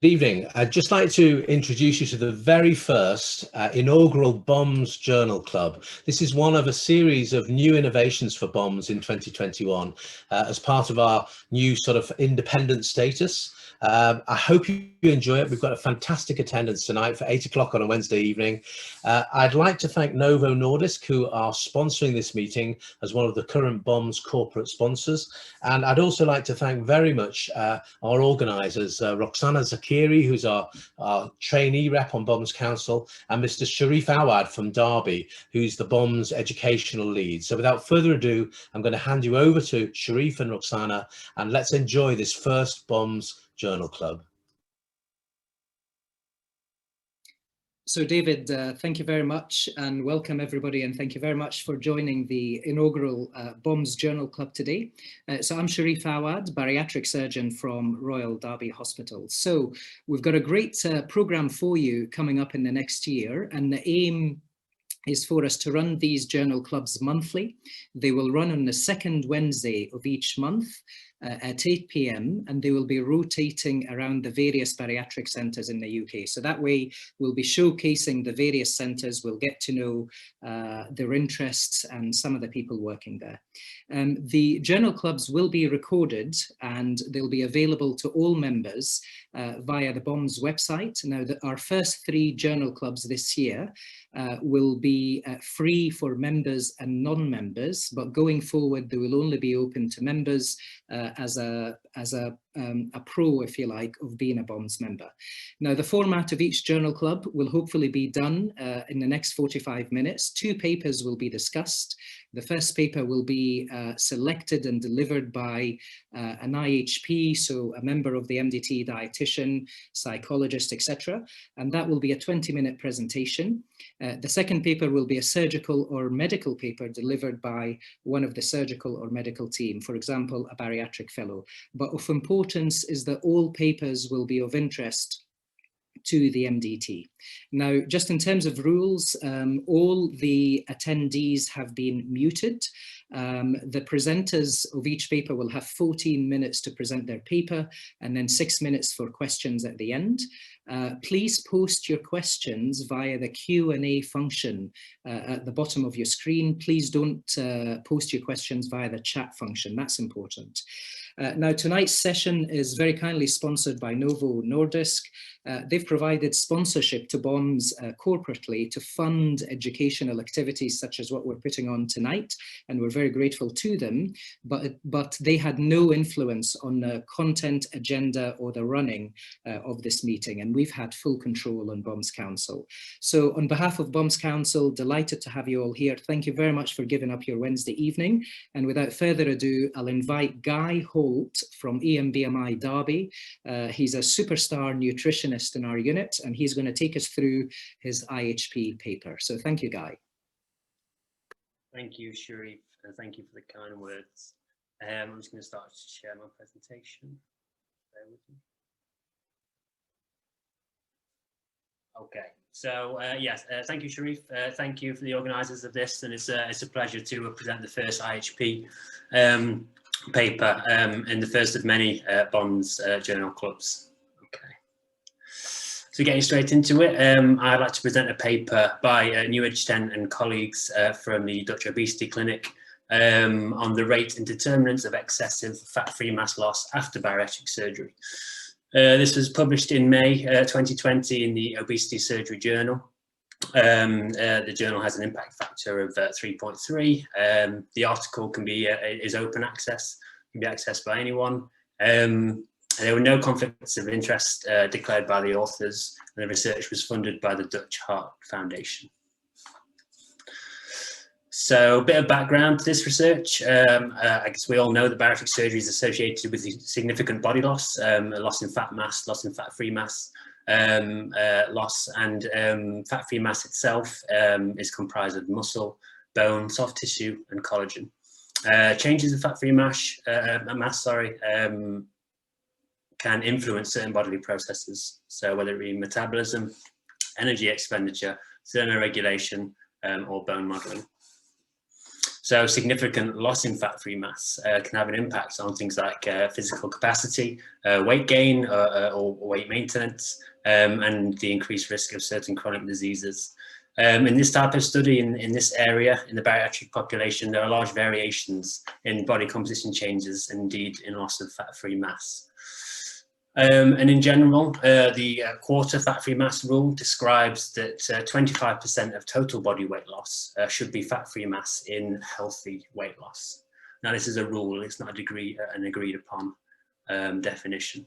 Good evening. I'd just like to introduce you to the very first inaugural BOMS Journal Club. This is one of a series of new innovations for BOMS in 2021 as part of our new sort of independent status. I hope you enjoy it. We've got a fantastic attendance tonight for 8 o'clock on a Wednesday evening. I'd like to thank Novo Nordisk, who are sponsoring this meeting as one of the current BOMS corporate sponsors. And I'd also like to thank very much our organisers, Roxana Zakiri, who's our trainee rep on BOMS Council, and Mr. Sharif Awad from Derby, who's the BOMS educational lead. So without further ado, I'm going to hand you over to Sharif and Roxana, and let's enjoy this first BOMS Journal Club. So David, thank you very much and welcome everybody, and thank you very much for joining the inaugural BOMS Journal Club today. So I'm Sharif Awad, bariatric surgeon from Royal Derby Hospital. So we've got a great programme for you coming up in the next year, and the aim is for us to run these journal clubs monthly. They will run on the second Wednesday of each month at 8 p.m. and they will be rotating around the various bariatric centres in the UK. So that way we'll be showcasing the various centres, we'll get to know their interests and some of the people working there. The journal clubs will be recorded and they'll be available to all members via the BOMS website. Now, our first 3 journal clubs this year will be free for members and non-members, but going forward they will only be open to members as a pro, if you like, of being a BOMS member. Now, the format of each journal club will hopefully be done in the next 45 minutes. 2 papers will be discussed. The first paper will be selected and delivered by an IHP, so a member of the MDT, dietitian, psychologist, etc. And that will be a 20-minute presentation. The second paper will be a surgical or medical paper delivered by one of the surgical or medical team, for example, a bariatric fellow. But of importance is that all papers will be of interest to the MDT. Now, just in terms of rules, all the attendees have been muted. The presenters of each paper will have 14 minutes to present their paper and then 6 minutes for questions at the end. Please post your questions via the Q&A function at the bottom of your screen. Please don't post your questions via the chat function. That's important. Now, tonight's session is very kindly sponsored by Novo Nordisk. They've provided sponsorship to BOMS corporately to fund educational activities such as what we're putting on tonight, and we're very grateful to them, but they had no influence on the content, agenda, or the running of this meeting, and we've had full control on BOMS Council. So on behalf of BOMS Council, delighted to have you all here. Thank you very much for giving up your Wednesday evening, and without further ado, I'll invite Guy Holt from EMBMI Derby. He's a superstar nutritionist in our unit, and he's going to take us through his IHP paper. So thank you, Guy. Thank you, Sharif, and thank you for the kind words. I'm just going to start to share my presentation. Bear with me. Okay, so yes, thank you, Sharif. Thank you for the organisers of this, and it's a pleasure to present the first IHP paper in the first of many BOMS journal clubs. So getting straight into it, I'd like to present a paper by New Age 10 and colleagues from the Dutch Obesity Clinic on the rate and determinants of excessive fat-free mass loss after bariatric surgery. This was published in May 2020 in the Obesity Surgery Journal. The journal has an impact factor of 3.3. The article is open access, can be accessed by anyone. There were no conflicts of interest declared by the authors, and the research was funded by the Dutch Heart Foundation. So a bit of background to this research. I guess we all know that bariatric surgery is associated with significant body loss, a loss in fat mass, loss in fat-free mass, loss, and fat-free mass itself is comprised of muscle, bone, soft tissue, and collagen. Changes in fat-free mass, can influence certain bodily processes, so whether it be metabolism, energy expenditure, thermoregulation, or bone modeling. So significant loss in fat-free mass can have an impact on things like physical capacity, weight gain or weight maintenance, and the increased risk of certain chronic diseases. In this type of study, in this area, in the bariatric population, there are large variations in body composition changes, and indeed in loss of fat-free mass. And in general, the quarter fat-free mass rule describes that 25% of total body weight loss should be fat-free mass in healthy weight loss. Now, this is a rule, it's not an agreed upon definition.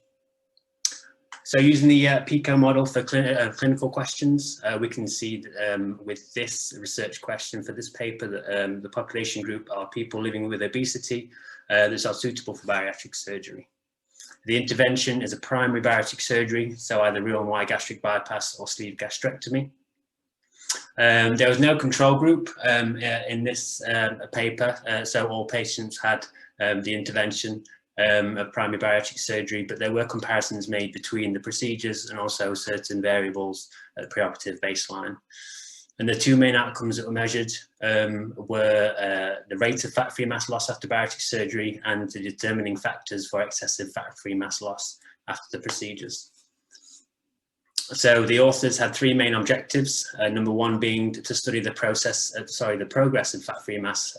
So using the PICO model for clinical questions, we can see that, with this research question for this paper that the population group are people living with obesity that are suitable for bariatric surgery. The intervention is a primary bariatric surgery, so either Roux-en-Y gastric bypass or sleeve gastrectomy. There was no control group in this paper, so all patients had the intervention of primary bariatric surgery, but there were comparisons made between the procedures and also certain variables at the preoperative baseline. And the two main outcomes that were measured were the rate of fat-free mass loss after bariatric surgery and the determining factors for excessive fat-free mass loss after the procedures. So the authors had three main objectives. Number one being to study the progress of fat-free mass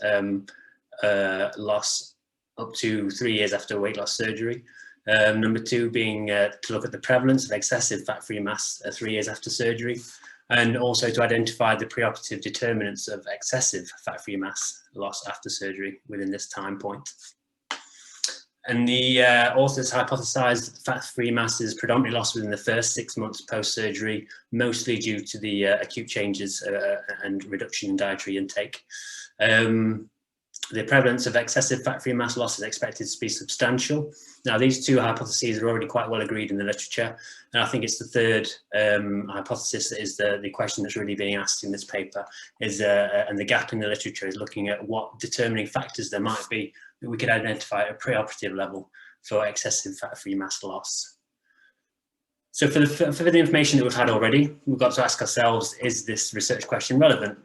loss up to 3 years after weight loss surgery. Number two being to look at the prevalence of excessive fat-free mass 3 years after surgery, and also to identify the preoperative determinants of excessive fat-free mass loss after surgery within this time point. And the authors hypothesized that fat-free mass is predominantly lost within the first 6 months post-surgery, mostly due to the acute changes and reduction in dietary intake. The prevalence of excessive fat-free mass loss is expected to be substantial. Now, these two hypotheses are already quite well agreed in the literature, and I think it's the third hypothesis that is the question that's really being asked in this paper, and the gap in the literature is looking at what determining factors there might be that we could identify at a preoperative level for excessive fat-free mass loss. So for the information that we've had already, we've got to ask ourselves, is this research question relevant?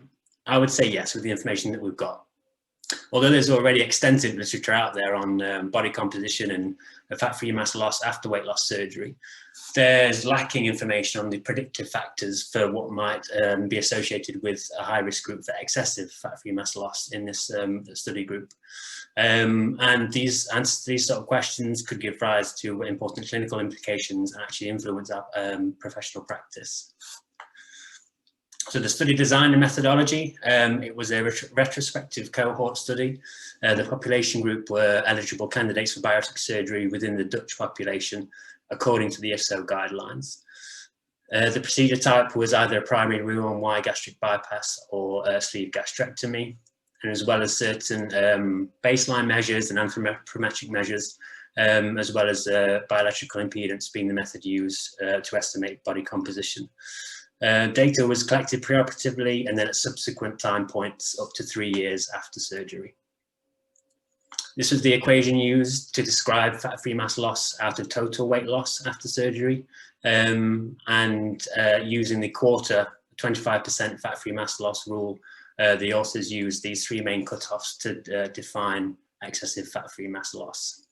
I would say yes, with the information that we've got. Although there's already extensive literature out there on body composition and fat-free mass loss after weight loss surgery, there's lacking information on the predictive factors for what might be associated with a high-risk group for excessive fat-free mass loss in this study group. And these sort of questions could give rise to important clinical implications and actually influence our professional practice. So the study design and methodology, it was a retrospective cohort study. The population group were eligible candidates for bariatric surgery within the Dutch population, according to the IFSO guidelines. The procedure type was either a primary Roux-en-Y gastric bypass or a sleeve gastrectomy, and as well as certain baseline measures and anthropometric measures, as well as bioelectrical impedance being the method used to estimate body composition. Data was collected preoperatively and then at subsequent time points up to 3 years after surgery. This was the equation used to describe fat-free mass loss out of total weight loss after surgery, and using the quarter 25% fat-free mass loss rule, the authors used these three main cutoffs to define excessive fat-free mass loss.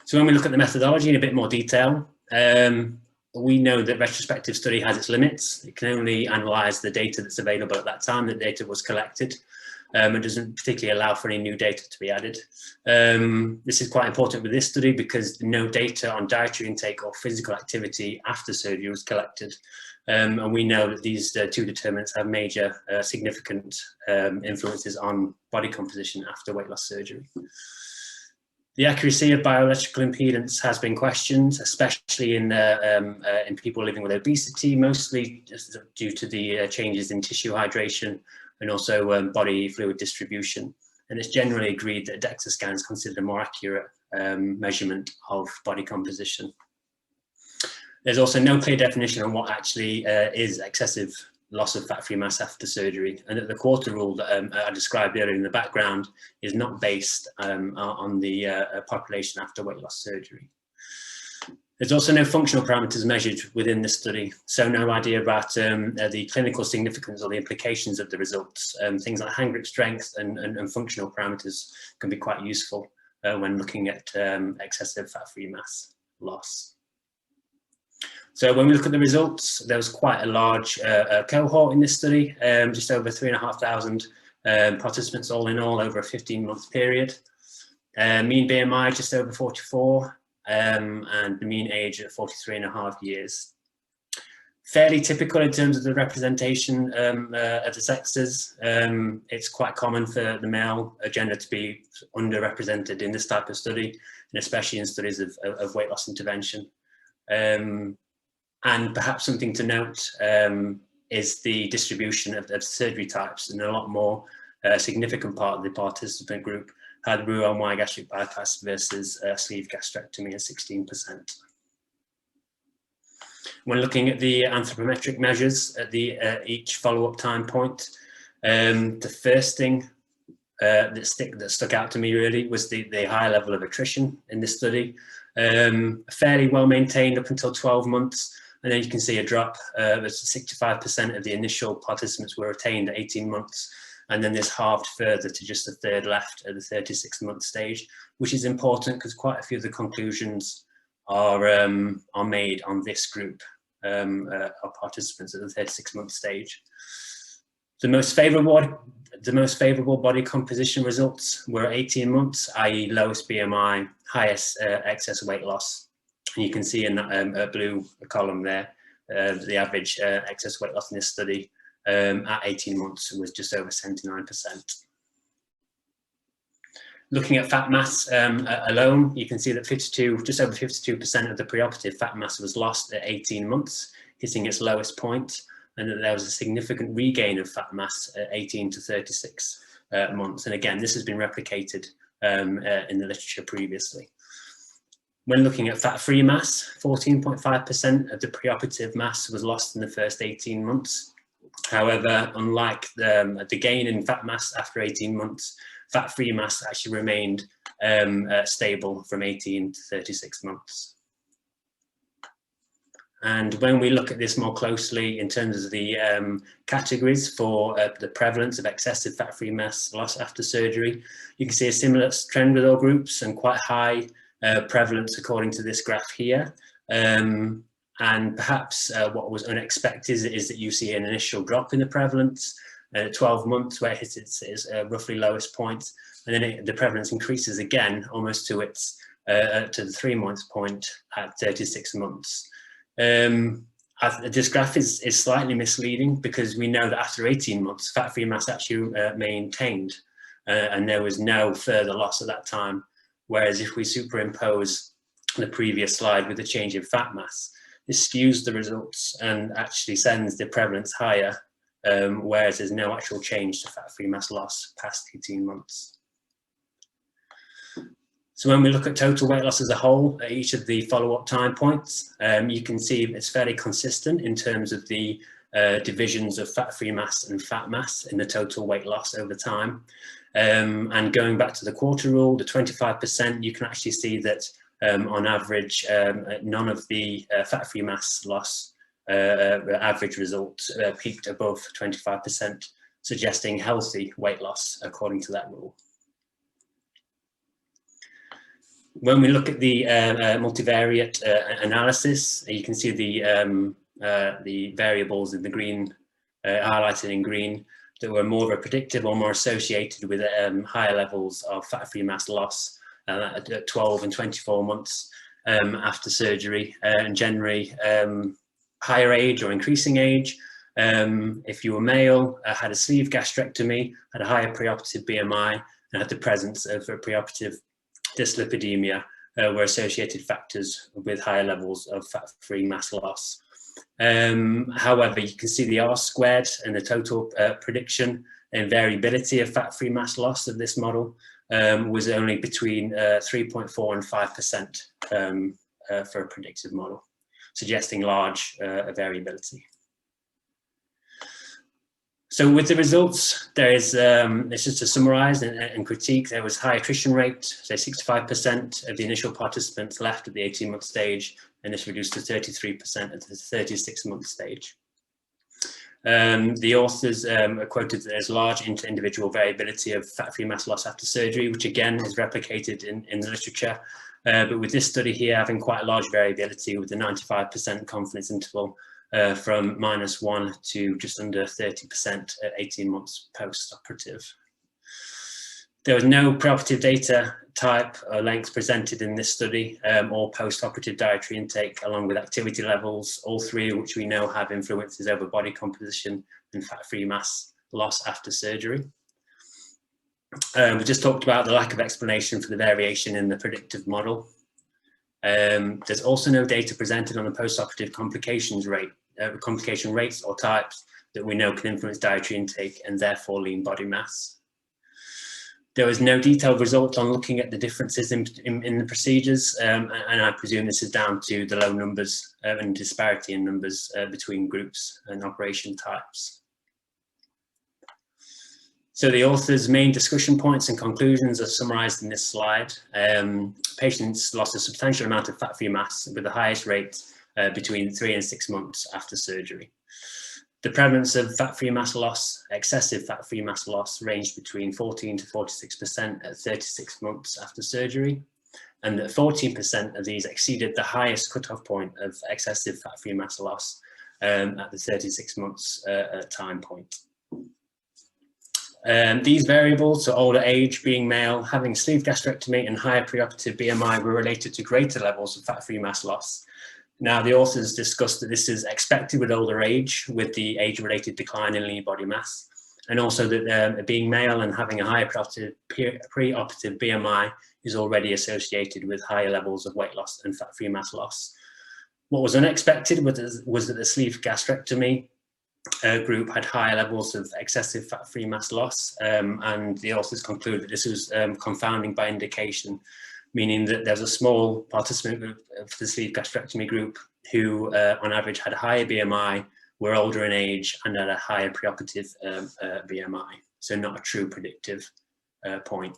So when we look at the methodology in a bit more detail, we know that retrospective study has its limits. It can only analyse the data that's available at that time that data was collected. It doesn't particularly allow for any new data to be added. This is quite important with this study because no data on dietary intake or physical activity after surgery was collected. And we know that these two determinants have major significant influences on body composition after weight loss surgery. The accuracy of bioelectrical impedance has been questioned, especially in people living with obesity, mostly just due to the changes in tissue hydration and also body fluid distribution. And it's generally agreed that a DEXA scan is considered a more accurate measurement of body composition. There's also no clear definition on what actually is excessive loss of fat-free mass after surgery, and that the quarter rule that I described earlier in the background is not based on the population after weight loss surgery. There's also no functional parameters measured within the study, so no idea about the clinical significance or the implications of the results. Things like hand grip strength and functional parameters can be quite useful when looking at excessive fat-free mass loss. So when we look at the results, there was quite a large cohort in this study, just over 3,500 participants all in all over a 15-month period. Mean BMI just over 44, and the mean age at 43.5 years. Fairly typical in terms of the representation of the sexes. It's quite common for the male gender to be underrepresented in this type of study, and especially in studies of weight loss intervention. And perhaps something to note is the distribution of surgery types, and a lot more significant part of the participant group had Roux-en-Y gastric bypass versus sleeve gastrectomy at 16%. When looking at the anthropometric measures at the each follow-up time point, the first thing that stuck out to me really was the high level of attrition in this study. Fairly well maintained up until 12 months, and then you can see a drop. 65% of the initial participants were retained at 18 months, and then this halved further to just a third left at the 36-month stage, which is important because quite a few of the conclusions are made on this group of participants at the 36-month stage. The most favourable body composition results were 18 months, i.e. lowest BMI, highest excess weight loss. And you can see in that blue column there, the average excess weight loss in this study at 18 months was just over 79%. Looking at fat mass alone, you can see that just over 52% of the preoperative fat mass was lost at 18 months, hitting its lowest point, and that there was a significant regain of fat mass at 18 to 36 months. And again, this has been replicated in the literature previously. When looking at fat-free mass, 14.5% of the preoperative mass was lost in the first 18 months. However, unlike the gain in fat mass after 18 months, fat-free mass actually remained stable from 18 to 36 months. And when we look at this more closely in terms of the categories for the prevalence of excessive fat-free mass loss after surgery, you can see a similar trend with all groups and quite high prevalence according to this graph here. And perhaps what was unexpected is that you see an initial drop in the prevalence at 12 months where it hits its roughly lowest point, and then the prevalence increases again almost to its to the 3-month point at 36 months. This graph is slightly misleading because we know that after 18 months fat-free mass actually maintained and there was no further loss at that time, whereas if we superimpose the previous slide with the change in fat mass, this skews the results and actually sends the prevalence higher, whereas there's no actual change to fat-free mass loss past 18 months. So when we look at total weight loss as a whole at each of the follow-up time points, you can see it's fairly consistent in terms of the divisions of fat-free mass and fat mass in the total weight loss over time. And going back to the quarter rule, the 25%, you can actually see that on average, none of the fat-free mass loss average results peaked above 25%, suggesting healthy weight loss according to that rule. When we look at the multivariate analysis, you can see the variables in the green, highlighted in green, that were more predictive or more associated with higher levels of fat-free mass loss at 12 and 24 months after surgery, and generally higher age or increasing age. If you were male, had a sleeve gastrectomy, had a higher preoperative BMI, and had the presence of a preoperative dyslipidemia, were associated factors with higher levels of fat-free mass loss. However, you can see the R-squared and the total prediction and variability of fat-free mass loss of this model was only between 3.4 and 5% for a predictive model, suggesting large variability. So with the results, there is, it's just to summarize and critique, there was high attrition rate, so 65% of the initial participants left at the 18-month stage and this reduced to 33% at the 36-month stage. The authors are quoted that there's large inter-individual variability of fat-free mass loss after surgery, which again is replicated in the literature. But with this study here having quite a large variability with a 95% confidence interval from -1 to just under 30% at 18 months post-operative. There was no preoperative data type or length presented in this study, or post-operative dietary intake, along with activity levels, all three of which we know have influences over body composition and fat-free mass loss after surgery. We just talked about the lack of explanation for the variation in the predictive model. There's also no data presented on the post-operative complication rates or types that we know can influence dietary intake and therefore lean body mass. There was no detailed result on looking at the differences in the procedures, and I presume this is down to the low numbers and disparity in numbers between groups and operation types. So the author's main discussion points and conclusions are summarised in this slide. Patients lost a substantial amount of fat-free mass with the highest rate between 3 and 6 months after surgery. The prevalence of fat-free mass loss, excessive fat-free mass loss, ranged between 14 to 46% at 36 months after surgery, and that 14% of these exceeded the highest cutoff point of excessive fat-free mass loss at the 36 months time point. These variables, so older age, being male, having sleeve gastrectomy and higher preoperative BMI, were related to greater levels of fat-free mass loss. Now, the authors discussed that this is expected with older age, with the age-related decline in lean body mass, and also that being male and having a higher preoperative BMI is already associated with higher levels of weight loss and fat-free mass loss. What was unexpected was that the sleeve gastrectomy group had higher levels of excessive fat-free mass loss, and the authors conclude that this was confounding by indication, meaning that there's a small participant group of the sleeve gastrectomy group who on average had a higher BMI, were older in age, and had a higher preoperative BMI, so not a true predictive point.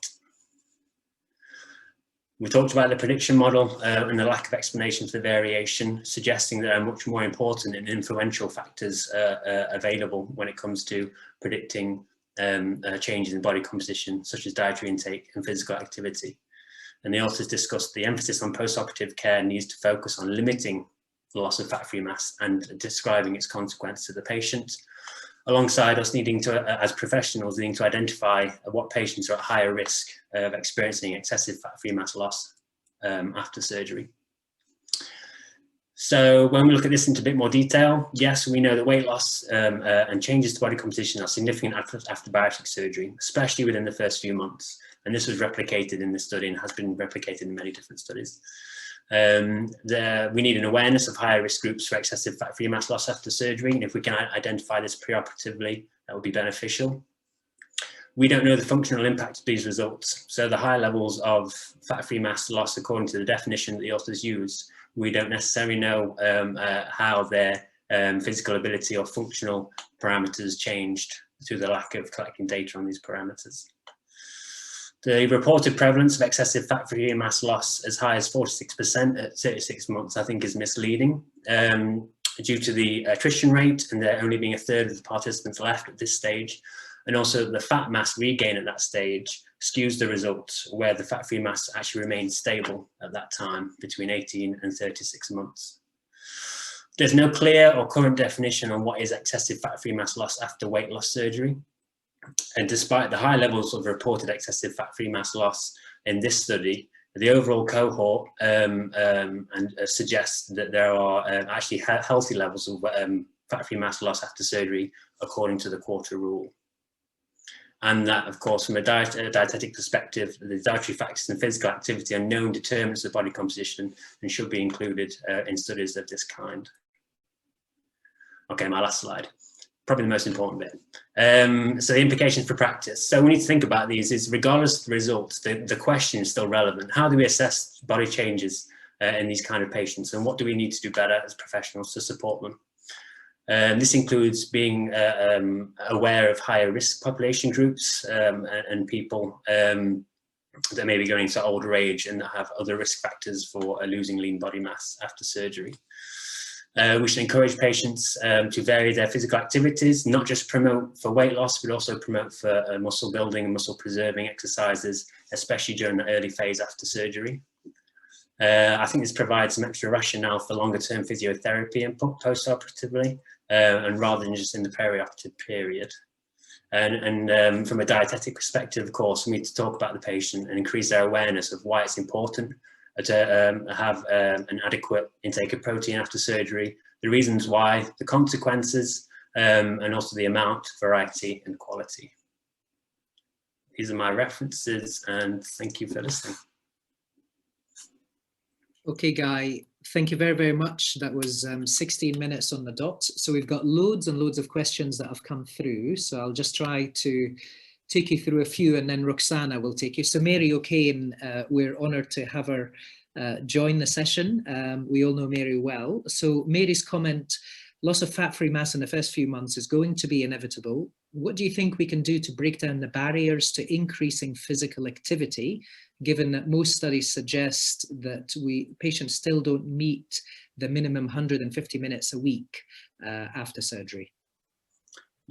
We talked about the prediction model and the lack of explanation for the variation, suggesting there are much more important and influential factors available when it comes to predicting changes in body composition, such as dietary intake and physical activity. And the authors discussed the emphasis on post-operative care needs to focus on limiting the loss of fat-free mass and describing its consequence to the patient, alongside us needing to, as professionals, needing to identify what patients are at higher risk of experiencing excessive fat-free mass loss after surgery. So when we look at this into a bit more detail, yes, we know that weight loss and changes to body composition are significant after bariatric surgery, especially within the first few months. And this was replicated in this study and has been replicated in many different studies. We need an awareness of higher risk groups for excessive fat-free mass loss after surgery, and if we can identify this preoperatively, that would be beneficial. We don't know the functional impact of these results, so the high levels of fat-free mass loss, according to the definition that the authors use, we don't necessarily know how their physical ability or functional parameters changed through the lack of collecting data on these parameters. The reported prevalence of excessive fat-free mass loss as high as 46% at 36 months, I think, is misleading due to the attrition rate and there only being a third of the participants left at this stage. And also the fat mass regain at that stage skews the results, where the fat-free mass actually remains stable at that time between 18 and 36 months. There's no clear or current definition on what is excessive fat-free mass loss after weight loss surgery. And despite the high levels of reported excessive fat-free mass loss in this study, the overall cohort suggests that there are actually healthy levels of fat-free mass loss after surgery according to the quarter rule. And that, of course, from a dietetic perspective, the dietary factors and physical activity are known determinants of body composition and should be included in studies of this kind. Okay, my last slide. Probably the most important bit. So the implications for practice. So we need to think about these is regardless of the results, the question is still relevant. How do we assess body changes in these kind of patients, and what do we need to do better as professionals to support them? This includes being aware of higher risk population groups and people that may be going into older age and that have other risk factors for losing lean body mass after surgery. We should encourage patients to vary their physical activities, not just promote for weight loss, but also promote for muscle building and muscle preserving exercises, especially during the early phase after surgery. I think this provides some extra rationale for longer term physiotherapy and post-operatively, and rather than just in the perioperative period. And from a dietetic perspective, of course, we need to talk about the patient and increase their awareness of why it's important to have an adequate intake of protein after surgery, the reasons why, the consequences, and also the amount, variety, and quality. These are my references, and thank you for listening. Okay, Guy, thank you very, very much. That was 16 minutes on the dot. So we've got loads and loads of questions that have come through. So I'll just try to take you through a few, and then Roxana will take you. So Mary O'Kane, we're honoured to have her join the session. We all know Mary well. So Mary's comment, loss of fat-free mass in the first few months is going to be inevitable. What do you think we can do to break down the barriers to increasing physical activity, given that most studies suggest that patients still don't meet the minimum 150 minutes a week after surgery?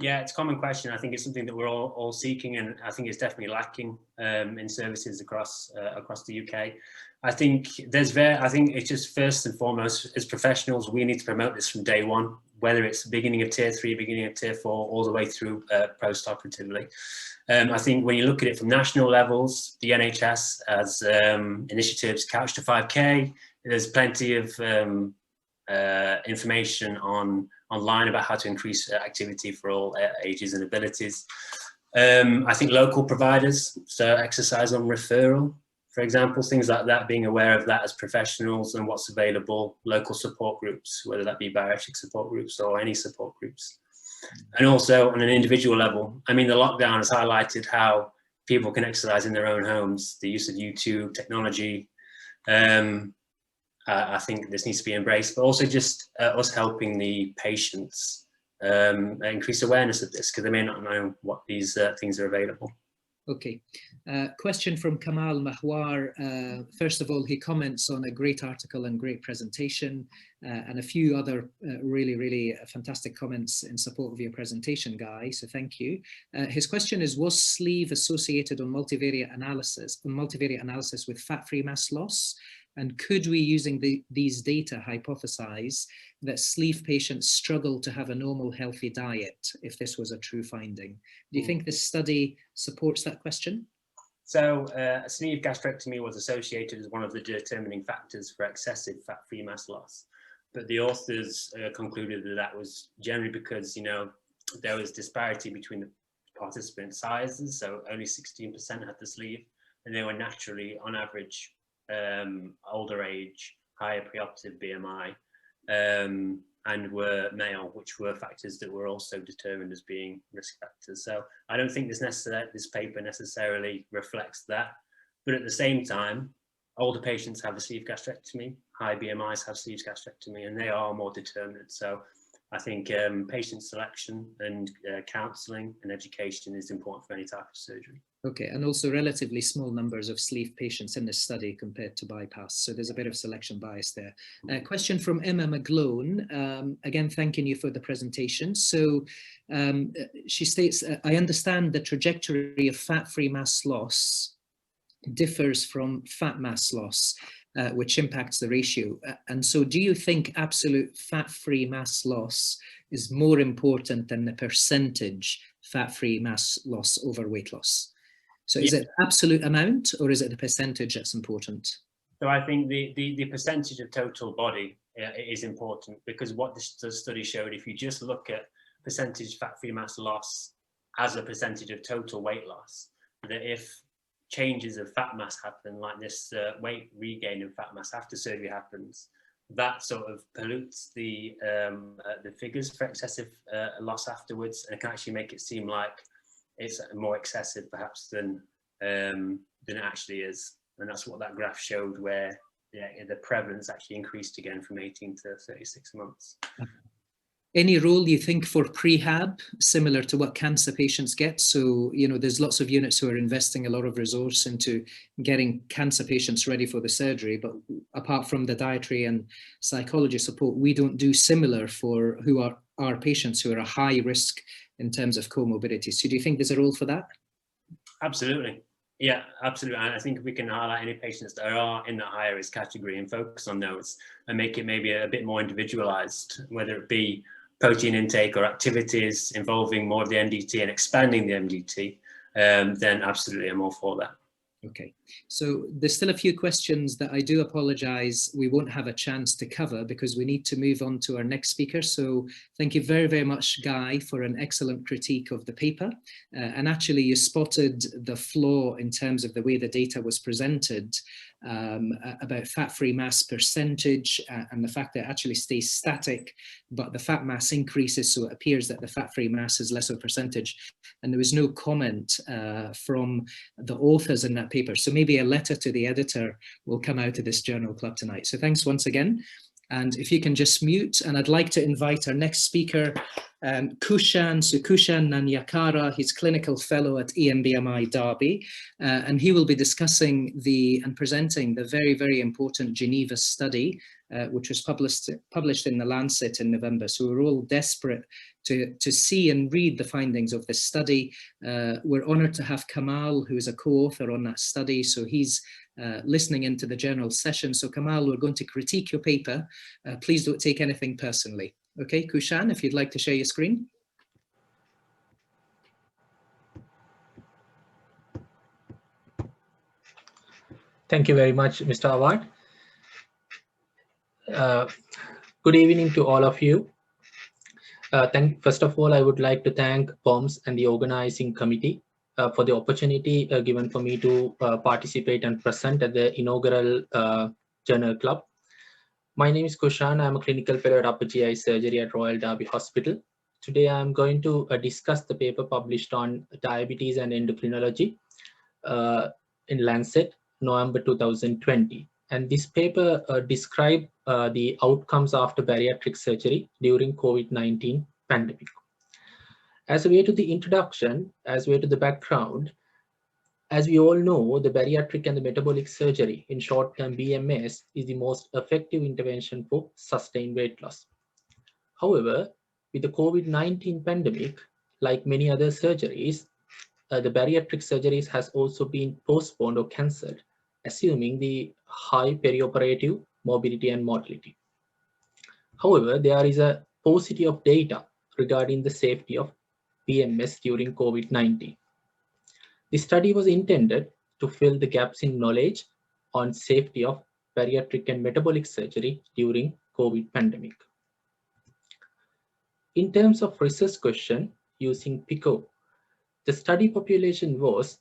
Yeah, it's a common question. I think it's something that we're all seeking, and I think it's definitely lacking in services across the UK. I think it's just first and foremost, as professionals, we need to promote this from day one, whether it's beginning of tier 3, beginning of tier 4, all the way through post-operatively. I think when you look at it from national levels, the NHS has initiatives Couch to 5K. There's plenty of information online about how to increase activity for all ages and abilities. I think local providers, so exercise on referral, for example, things like that, being aware of that as professionals and what's available, local support groups, whether that be bariatric support groups or any support groups. And also on an individual level, I mean, the lockdown has highlighted how people can exercise in their own homes, the use of YouTube, technology. I think this needs to be embraced, but also just us helping the patients increase awareness of this, because they may not know what these things are available. Okay, question from Kamal Mahwar. First of all, he comments on a great article and great presentation, and a few other really, really fantastic comments in support of your presentation, Guy, so thank you. His question is, was sleeve associated on multivariate analysis with fat-free mass loss? And could we, using these data, hypothesize that sleeve patients struggle to have a normal, healthy diet if this was a true finding? Do you think this study supports that question? So a sleeve gastrectomy was associated as one of the determining factors for excessive fat-free mass loss. But the authors concluded that that was generally because, you know, there was disparity between the participant sizes. So only 16% had the sleeve, and they were naturally, on average, older age, higher preoperative BMI, and were male, which were factors that were also determined as being risk factors. So I don't think this paper necessarily reflects that. But at the same time, older patients have a sleeve gastrectomy, high BMIs have sleeve gastrectomy, and they are more determinant. So I think patient selection and counselling and education is important for any type of surgery. Okay, and also relatively small numbers of sleeve patients in this study compared to bypass. So there's a bit of selection bias there. Question from Emma McGlone. Again, thanking you for the presentation. So she states, I understand the trajectory of fat-free mass loss differs from fat mass loss, which impacts the ratio. And so do you think absolute fat-free mass loss is more important than the percentage fat-free mass loss over weight loss? So is it absolute amount, or is it the percentage that's important? So I think the percentage of total body is important, because what the study showed, if you just look at percentage fat-free mass loss as a percentage of total weight loss, that if changes of fat mass happen, like this weight regain of fat mass after surgery happens, that sort of pollutes the figures for excessive loss afterwards, and it can actually make it seem like it's more excessive perhaps than it actually is. And that's what that graph showed, where the prevalence actually increased again from 18 to 36 months. Any role you think for prehab, similar to what cancer patients get? So, you know, there's lots of units who are investing a lot of resource into getting cancer patients ready for the surgery, but apart from the dietary and psychology support, we don't do similar for who are our patients who are a high risk in terms of comorbidities. So do you think there's a role for that? Absolutely. Yeah, absolutely. And I think we can highlight any patients that are in the higher risk category and focus on those and make it maybe a bit more individualized, whether it be protein intake or activities involving more of the MDT and expanding the MDT, then absolutely I'm all for that. Okay, so there's still a few questions that I do apologize we won't have a chance to cover because we need to move on to our next speaker. So thank you very, very much, Guy, for an excellent critique of the paper. And actually you spotted the flaw in terms of the way the data was presented about fat-free mass percentage and the fact that it actually stays static, but the fat mass increases, so it appears that the fat-free mass is less of a percentage. And there was no comment from the authors in that paper. So maybe a letter to the editor will come out of this journal club tonight. So thanks once again. And if you can just mute, and I'd like to invite our next speaker, Kushan Nanyakara. He's clinical fellow at EMBMI Derby, and he will be discussing and presenting the very, very important Geneva study, which was published in the Lancet in November. So we're all desperate to see and read the findings of this study. We're honoured to have Kamal, who is a co-author on that study. So he's listening into the general session. So Kamal, we're going to critique your paper. Please don't take anything personally. Okay, Kushan, if you'd like to share your screen. Thank you very much, Mr. Awad. Good evening to all of you. First of all, I would like to thank POMS and the organizing committee for the opportunity given for me to participate and present at the inaugural journal club. My name is Kushan. I'm a clinical fellow at upper GI surgery at Royal Derby Hospital. Today, I'm going to discuss the paper published on diabetes and endocrinology in Lancet, November 2020. And this paper describes the outcomes after bariatric surgery during COVID-19 pandemic. As a way to the introduction, as a way to the background, as we all know, the bariatric and the metabolic surgery in short-term BMS is the most effective intervention for sustained weight loss. However, with the COVID-19 pandemic, like many other surgeries, the bariatric surgeries has also been postponed or cancelled, assuming the high perioperative morbidity and mortality. However, there is a paucity of data regarding the safety of BMS during COVID-19. The study was intended to fill the gaps in knowledge on safety of bariatric and metabolic surgery during COVID pandemic. In terms of research question using PICO, the study population was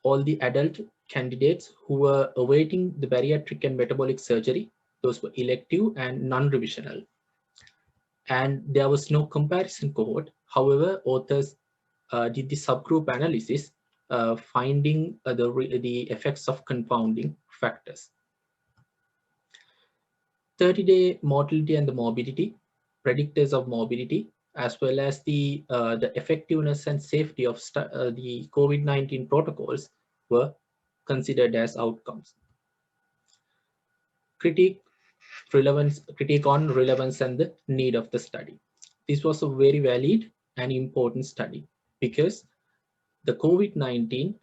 all the adult candidates who were awaiting the bariatric and metabolic surgery. Those were elective and non-revisional. And there was no comparison cohort. However, authors did the subgroup analysis finding the effects of confounding factors. 30-day mortality and the morbidity, predictors of morbidity, as well as the effectiveness and safety of the COVID-19 protocols were considered as outcomes. Critique on relevance and the need of the study. This was a very valid and important study because the COVID-19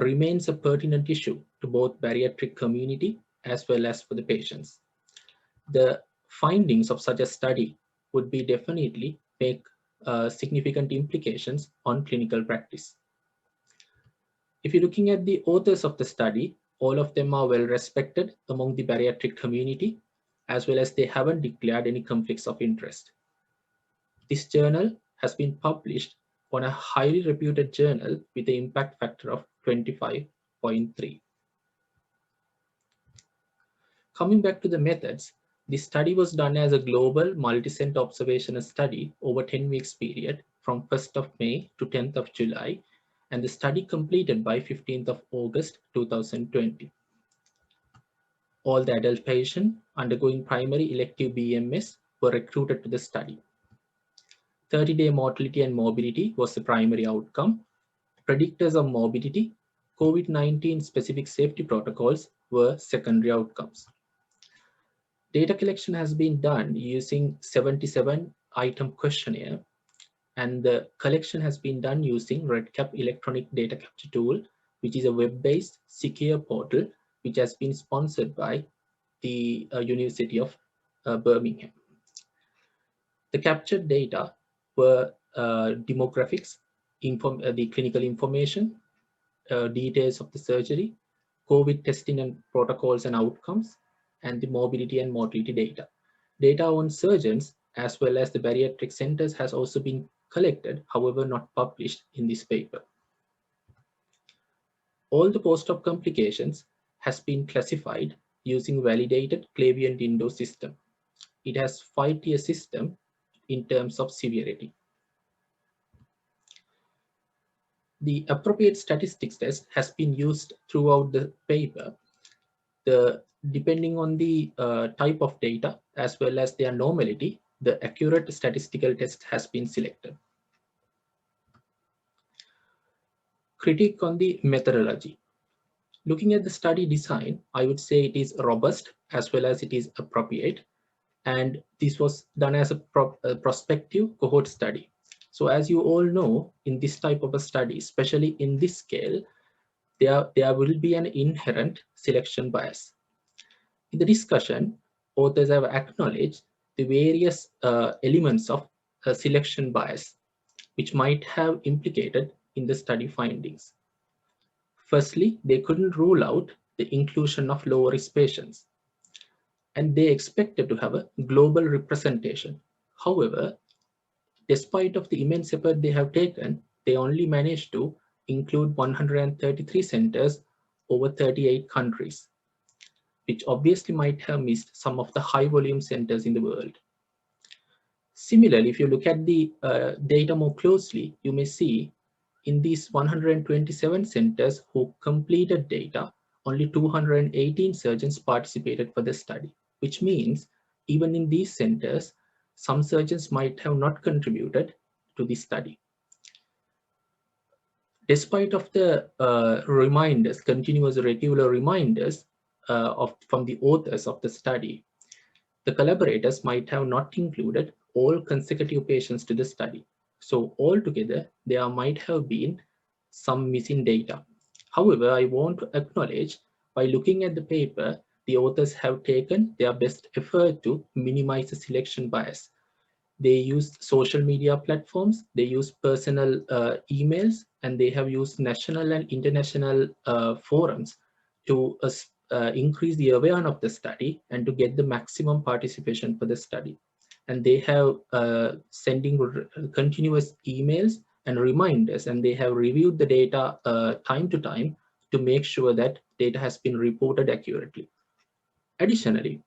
remains a pertinent issue to both bariatric community as well as for the patients. The findings of such a study would be definitely make significant implications on clinical practice. If you're looking at the authors of the study, all of them are well respected among the bariatric community, as well as they haven't declared any conflicts of interest. This journal has been published on a highly reputed journal with an impact factor of 25.3. Coming back to the methods, this study was done as a global multi-center observational study over 10 weeks period from 1st of May to 10th of July, and the study completed by 15th of August 2020. All the adult patients undergoing primary elective BMS were recruited to the study. 30-day mortality and morbidity was the primary outcome. Predictors of morbidity, COVID-19 specific safety protocols were secondary outcomes. Data collection has been done using 77-item questionnaire, and the collection has been done using RedCap electronic data capture tool, which is a web-based secure portal which has been sponsored by the University of Birmingham. The captured data were demographics, the clinical information, details of the surgery, COVID testing and protocols and outcomes, and the morbidity and mortality data. Data on surgeons as well as the bariatric centers has also been collected, however not published in this paper. All the post-op complications has been classified using validated Clavian-Dindo system. It has 5-tier system in terms of severity. The appropriate statistics test has been used throughout the paper. Depending on the type of data as well as their normality, the accurate statistical test has been selected. Critique on the methodology. Looking at the study design, I would say it is robust as well as it is appropriate. And this was done as a prospective cohort study. So as you all know, in this type of a study, especially in this scale, there will be an inherent selection bias. In the discussion, authors have acknowledged the various elements of selection bias, which might have implicated in the study findings. Firstly, they couldn't rule out the inclusion of low-risk patients, and they expected to have a global representation. However, despite of the immense effort they have taken, they only managed to include 133 centers over 38 countries, which obviously might have missed some of the high volume centers in the world. Similarly, if you look at the data more closely, you may see in these 127 centers who completed data, only 218 surgeons participated for the study, which means even in these centers, some surgeons might have not contributed to the study. Despite of the reminders, continuous regular reminders from the authors of the study, the collaborators might have not included all consecutive patients to the study. So altogether, there might have been some missing data. However, I want to acknowledge, by looking at the paper, the authors have taken their best effort to minimize the selection bias. They used social media platforms, they used personal emails, and they have used national and international forums to increase the awareness of the study and to get the maximum participation for the study. And they have sending continuous emails and reminders, and they have reviewed the data time to time to make sure that data has been reported accurately. Additionally,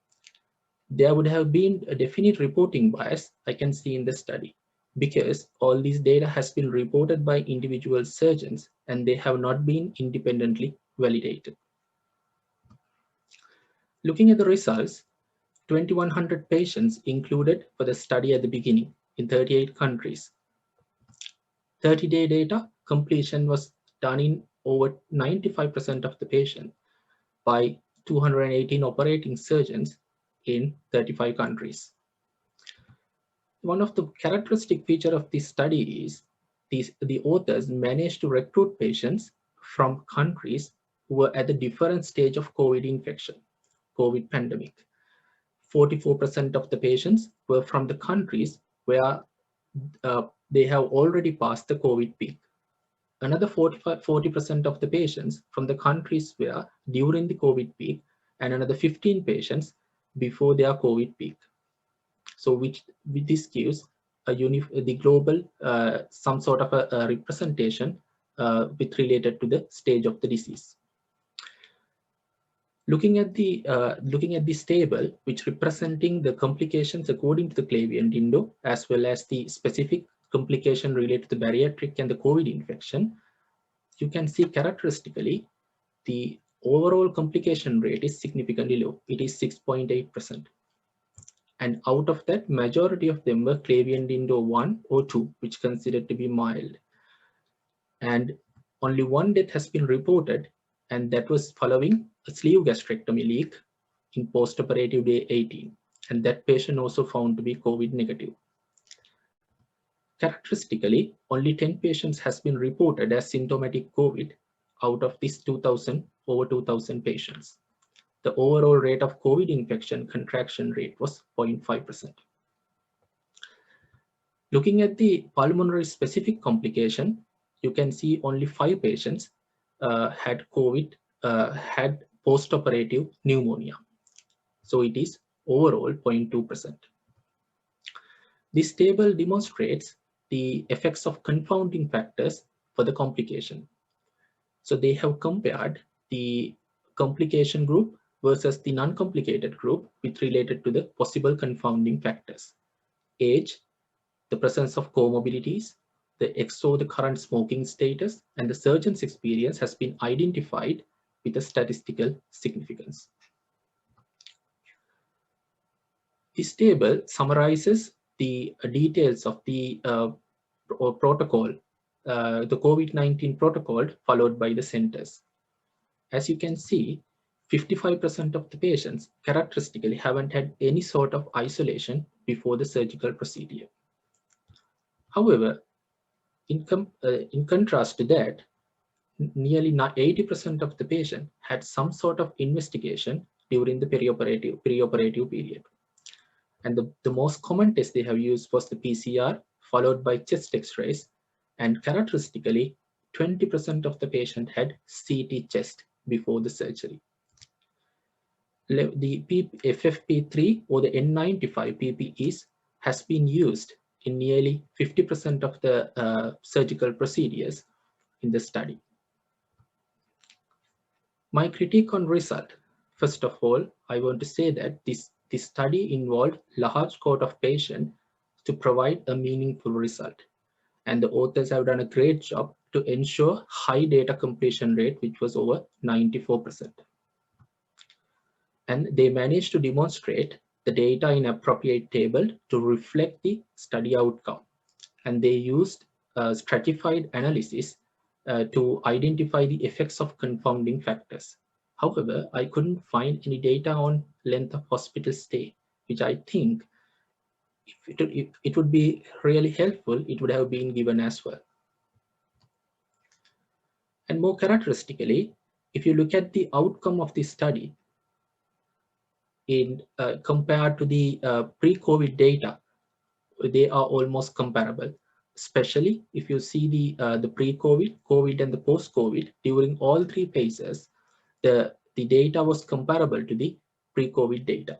there would have been a definite reporting bias I can see in the study, because all these data has been reported by individual surgeons and they have not been independently validated. Looking at the results, 2,100 patients included for the study at the beginning in 38 countries. 30-day data completion was done in over 95% of the patients by 218 operating surgeons in 35 countries. One of the characteristic feature of this study is the authors managed to recruit patients from countries who were at a different stage of COVID infection, COVID pandemic. 44% of the patients were from the countries where they have already passed the COVID peak. Another 40% of the patients from the countries where during the COVID peak, and another 15 patients before their COVID peak. So this gives the global some sort of a representation with related to the stage of the disease. Looking at this table, which representing the complications according to the Clavian-Dindo, as well as the specific complication related to the bariatric and the COVID infection, you can see characteristically the overall complication rate is significantly low. It is 6.8%. And out of that, majority of them were clavien window 1 or 2, which considered to be mild. And only one death has been reported, and that was following a sleeve gastrectomy leak in postoperative day 18. And that patient also found to be COVID negative. Characteristically, only 10 patients has been reported as symptomatic COVID out of this over 2,000 patients. The overall rate of COVID infection contraction rate was 0.5%. Looking at the pulmonary specific complication, you can see only 5 patients had COVID, had postoperative pneumonia. So it is overall 0.2%. This table demonstrates the effects of confounding factors for the complication. So they have compared the complication group versus the non-complicated group with related to the possible confounding factors. Age, the presence of comorbidities, the the current smoking status, and the surgeon's experience has been identified with a statistical significance. This table summarizes the details of the protocol, the COVID-19 protocol followed by the centers. As you can see, 55% of the patients characteristically haven't had any sort of isolation before the surgical procedure. However, in contrast to that, nearly 80% of the patient had some sort of investigation during the preoperative period. And the most common test they have used was the PCR, followed by chest x-rays. And characteristically, 20% of the patient had CT chest before the surgery. The FFP3 or the N95 PPEs has been used in nearly 50% of the surgical procedures in the study. My critique on result. First of all, I want to say that this study involved large cohort of patients to provide a meaningful result. And the authors have done a great job to ensure high data completion rate, which was over 94%. And they managed to demonstrate the data in appropriate table to reflect the study outcome. And they used stratified analysis to identify the effects of confounding factors. However, I couldn't find any data on length of hospital stay, which I think if it would be really helpful, it would have been given as well. And more characteristically, if you look at the outcome of this study in compared to the pre-COVID data, they are almost comparable. Especially if you see the pre-COVID, COVID, and the post-COVID, during all 3 phases, the data was comparable to the pre-COVID data.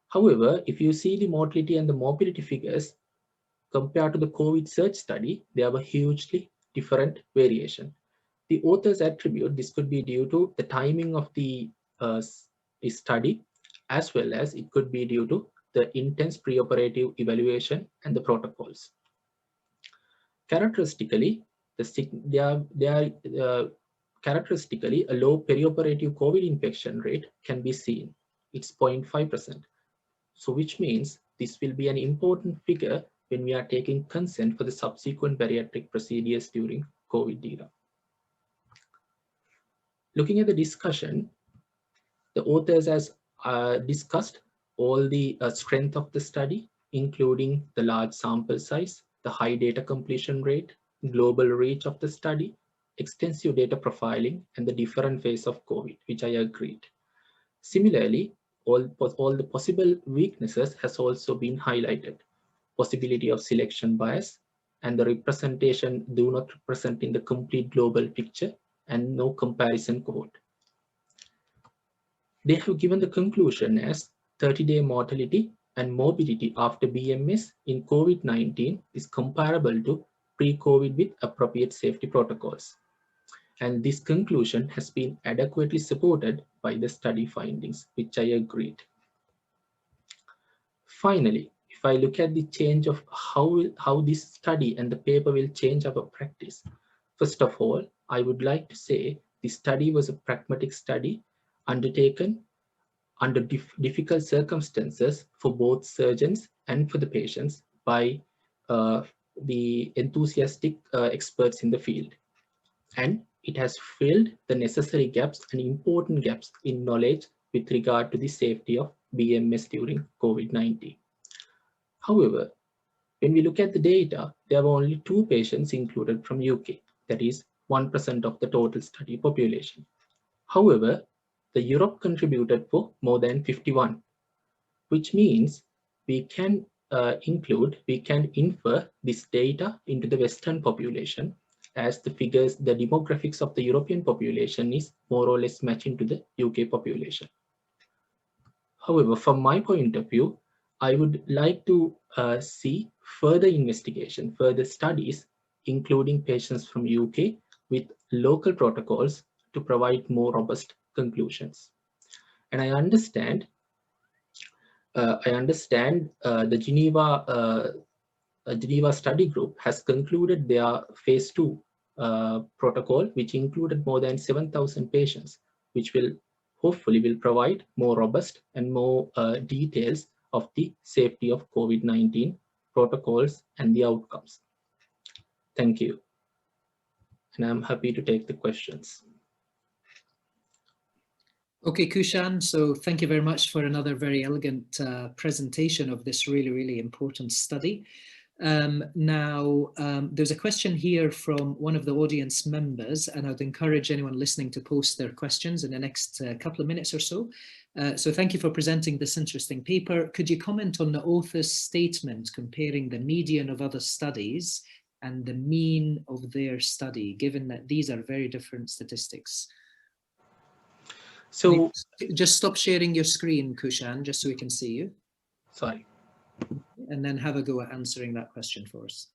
However, if you see the mortality and the morbidity figures compared to the COVID surge study, there were hugely different variation. The authors attribute this could be due to the timing of the study, as well as it could be due to the intense preoperative evaluation and the protocols. Characteristically, characteristically, a low perioperative COVID infection rate can be seen. It's 0.5%. So which means this will be an important figure when we are taking consent for the subsequent bariatric procedures during COVID era. Looking at the discussion, the authors has discussed all the strength of the study, including the large sample size, the high data completion rate, global reach of the study, extensive data profiling, and the different phase of COVID, which I agreed. Similarly, all the possible weaknesses has also been highlighted. Possibility of selection bias, and the representation do not represent in the complete global picture, and no comparison cohort. They have given the conclusion as 30-day mortality and morbidity after BMS in COVID-19 is comparable to pre-COVID with appropriate safety protocols. And this conclusion has been adequately supported by the study findings, which I agreed. Finally, if I look at the change of how this study and the paper will change our practice, first of all, I would like to say the study was a pragmatic study undertaken under difficult circumstances for both surgeons and for the patients by the enthusiastic experts in the field. And it has filled the necessary gaps and important gaps in knowledge with regard to the safety of BMS during COVID-19. However, when we look at the data, there were only 2 patients included from UK, that is 1% of the total study population. However, the Europe contributed for more than 51, which means we can infer this data into the Western population, as the figures, the demographics of the European population is more or less matching to the UK population. However, from my point of view, I would like to see further investigation, further studies, including patients from UK with local protocols to provide more robust conclusions. And I understand the Geneva study group has concluded their phase 2 protocol, which included more than 7,000 patients, which will hopefully provide more robust and more details of the safety of COVID-19 protocols and the outcomes. Thank you. And I'm happy to take the questions. Okay, Kushan, so thank you very much for another very elegant presentation of this really, really important study. There's a question here from one of the audience members, and I'd encourage anyone listening to post their questions in the next couple of minutes or so. So thank you for presenting this interesting paper. Could you comment on the author's statement comparing the median of other studies and the mean of their study, given that these are very different statistics? So just stop sharing your screen, Kushan, just so we can see you. Sorry. And then have a go at answering that question for us.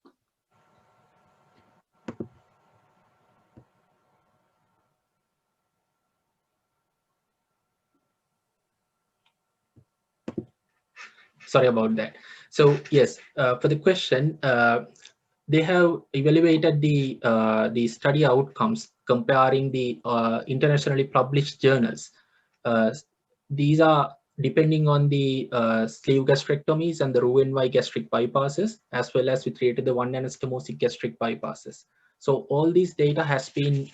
Sorry about that. So yes, for the question, they have evaluated the study outcomes comparing the internationally published journals. These are depending on the sleeve gastrectomies and the Roux-en-Y gastric bypasses, as well as with regard to the one anastomosic gastric bypasses. So all these data has been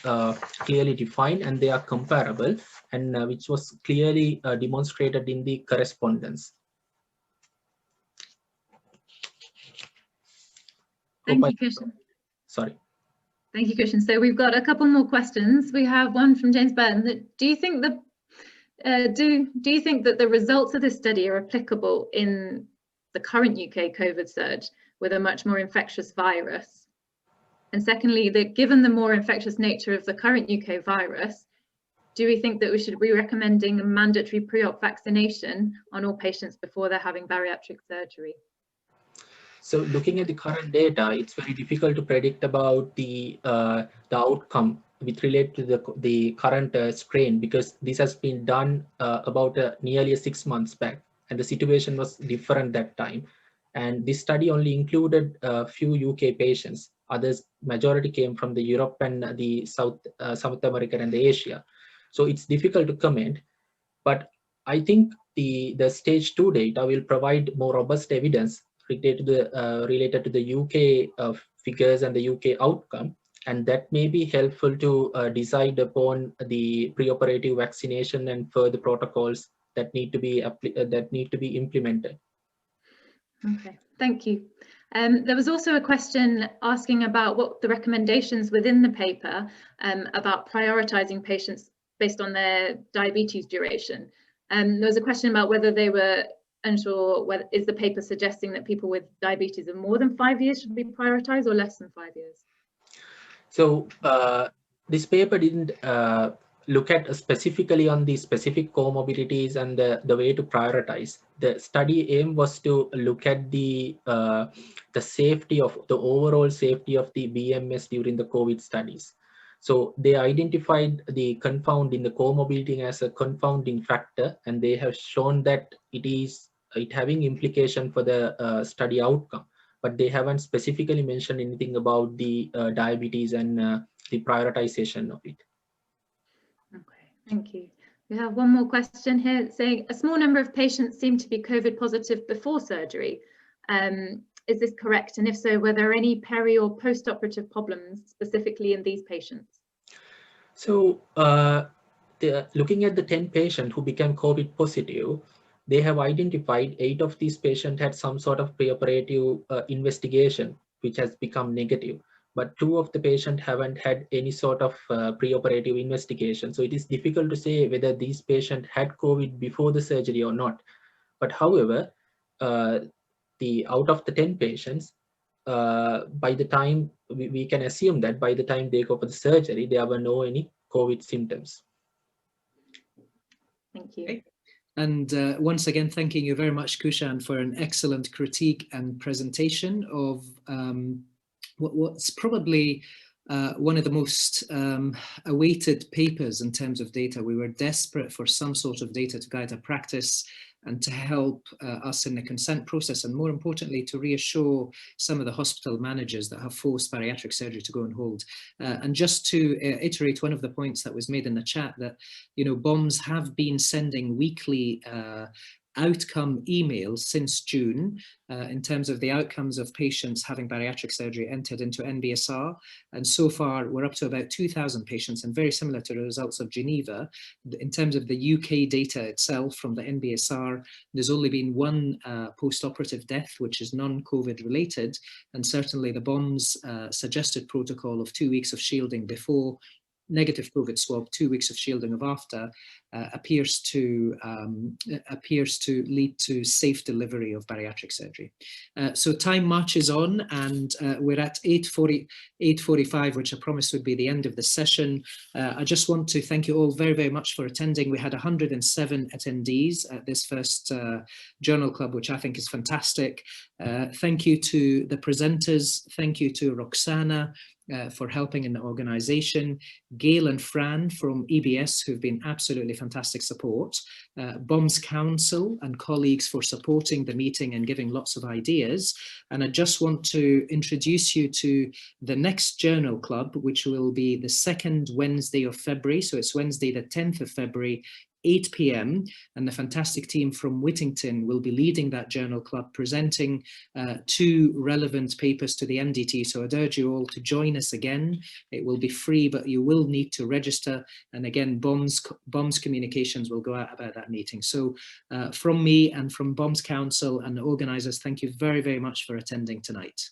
clearly defined, and they are comparable, and which was clearly demonstrated in the correspondence. Thank you, Kushan. Sorry. Thank you, Kushan. So we've got a couple more questions. We have one from James Burton. Do you think that the results of this study are applicable in the current UK COVID surge with a much more infectious virus? And secondly, that given the more infectious nature of the current UK virus, do we think that we should be recommending a mandatory pre-op vaccination on all patients before they're having bariatric surgery? So looking at the current data, it's very difficult to predict about the outcome with relate to the current strain, because this has been done about nearly 6 months back, and the situation was different that time. And this study only included a few UK patients. Others, majority came from the Europe and the South America and the Asia. So it's difficult to comment, but I think the stage 2 data will provide more robust evidence related to the UK figures and the UK outcome, and that may be helpful to decide upon the preoperative vaccination and further protocols that need to be implemented. Okay, thank you. There was also a question asking about what the recommendations within the paper about prioritizing patients based on their diabetes duration. There was a question about whether they were unsure, whether is the paper suggesting that people with diabetes of more than 5 years should be prioritized or less than 5 years? So this paper didn't look at specifically on the specific comorbidities and the way to prioritize. The study aim was to look at the safety of the overall safety of the BMS during the COVID studies. So they identified the confounding, the comorbidity as a confounding factor, and they have shown that it having implication for the study outcome, but they haven't specifically mentioned anything about the diabetes and the prioritization of it. Okay, thank you. We have one more question here saying a small number of patients seem to be COVID positive before surgery. Is this correct? And if so, were there any peri or post-operative problems specifically in these patients? So looking at the 10 patients who became COVID positive, they have identified 8 of these patients had some sort of preoperative investigation, which has become negative. But 2 of the patients haven't had any sort of preoperative investigation. So it is difficult to say whether these patients had COVID before the surgery or not. But however, out of the 10 patients, by the time we can assume that by the time they go for the surgery, there were no any COVID symptoms. Thank you. Okay. And once again, thanking you very much, Kushan, for an excellent critique and presentation of what's probably one of the most awaited papers in terms of data. We were desperate for some sort of data to guide our practice and to help us in the consent process, and more importantly, to reassure some of the hospital managers that have forced bariatric surgery to go on hold. And just to iterate one of the points that was made in the chat, that, you know, BOMS have been sending weekly outcome emails since June in terms of the outcomes of patients having bariatric surgery entered into NBSR. And so far, we're up to about 2,000 patients, and very similar to the results of Geneva. In terms of the UK data itself from the NBSR, there's only been one post-operative death, which is non-COVID related. And certainly the BOMS suggested protocol of 2 weeks of shielding before, negative COVID swab, 2 weeks of shielding of after, appears to lead to safe delivery of bariatric surgery. So time marches on, and we're at 8:45, which I promised would be the end of the session. I just want to thank you all very, very much for attending. We had 107 attendees at this first journal club, which I think is fantastic. Thank you to the presenters. Thank you to Roxana for helping in the organization, Gail and Fran from EBS, who've been absolutely fantastic support, BOMS Council and colleagues for supporting the meeting and giving lots of ideas. And I just want to introduce you to the next journal club, which will be the second Wednesday of February. So it's Wednesday, the 10th of February, 8 p.m. and the fantastic team from Whittington will be leading that journal club, presenting 2 relevant papers to the MDT. So I'd urge you all to join us again. It will be free, but you will need to register. And again, BOMS communications will go out about that meeting. So from me and from BOMS Council and the organizers, thank you very, very much for attending tonight.